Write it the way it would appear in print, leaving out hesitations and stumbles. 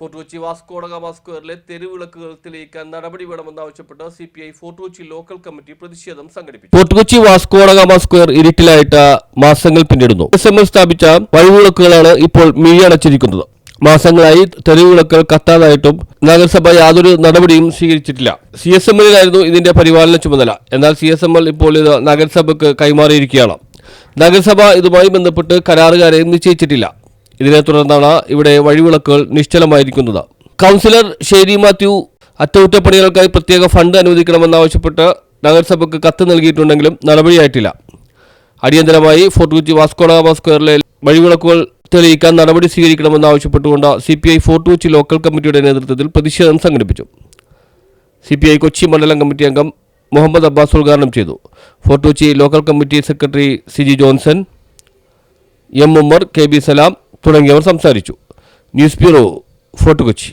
Fort Kochi Vasco da Gama സ്ക്വയറിലെ തെരുവിളക്കുകൾ തെളിയിക്കാൻ നടപടി വേണമെന്നാവശ്യപ്പെട്ട് CPI Fort Kochi local committee പ്രതിഷേധം സംഘടിപ്പിച്ചു. Fort Kochi Vasco da Gama square ഇരുട്ടിലായിട്ട് മാസങ്ങൾ പിന്നിടുന്നു. SML സ്ഥാപിച്ച വഴിവിളക്കുകളാണ് ഇപ്പോൾ മിഴിയടച്ചിരിക്കുന്നത്. മാസങ്ങളായി തെരുവിളക്കുകൾ കത്താതായിട്ടും നഗരസഭ യാതൊരു നടപടിയും സ്വീകരിച്ചിട്ടില്ല. CSMലിനായിരുന്നു ഇതിന്റെ പരിപാലന ചുമതല. എന്നാൽ CSML ഇപ്പോൾ ഇത് നഗരസഭയ്ക്ക് കൈമാറിയിരിക്കുകയാണ്. നഗരസഭ ഇതുമായി ബന്ധപ്പെട്ട് കരാറുകാരെ നിശ്ചയിച്ചിട്ടില്ല. ഇതിനെ തുടർന്നാണ് ഇവിടെ വഴിവിളക്കുകൾ നിശ്ചലമായിരിക്കുന്നത്. കൗൺസിലർ ഷേരി മാത്യു അറ്റകുറ്റപ്പണികൾക്കായി പ്രത്യേക ഫണ്ട് അനുവദിക്കണമെന്നാവശ്യപ്പെട്ട് നഗരസഭയ്ക്ക് കത്ത് നൽകിയിട്ടുണ്ടെങ്കിലും നടപടിയായിട്ടില്ല. അടിയന്തരമായി ഫോർട്ട് കൊച്ചി വാസ്കോഡ ഗാമ സ്ക്വയറിലെ വഴിവിളക്കുകൾ തെളിയിക്കാൻ നടപടി സ്വീകരിക്കണമെന്നാവശ്യപ്പെട്ടുകൊണ്ട് CPI ഫോർട്ട് കൊച്ചി ലോക്കൽ കമ്മിറ്റിയുടെ നേതൃത്വത്തിൽ പ്രതിഷേധം സംഘടിപ്പിച്ചു. CPI കൊച്ചി മണ്ഡലം കമ്മിറ്റി അംഗം മുഹമ്മദ് അബ്ബാസ് ഉദ്ഘാടനം ചെയ്തു. Fort Kochi local committee secretary Siji Johnson, M Ummar, KB Salam തുടങ്ങിയവർ സംസാരിച്ചു. News bureau, fort Kochi.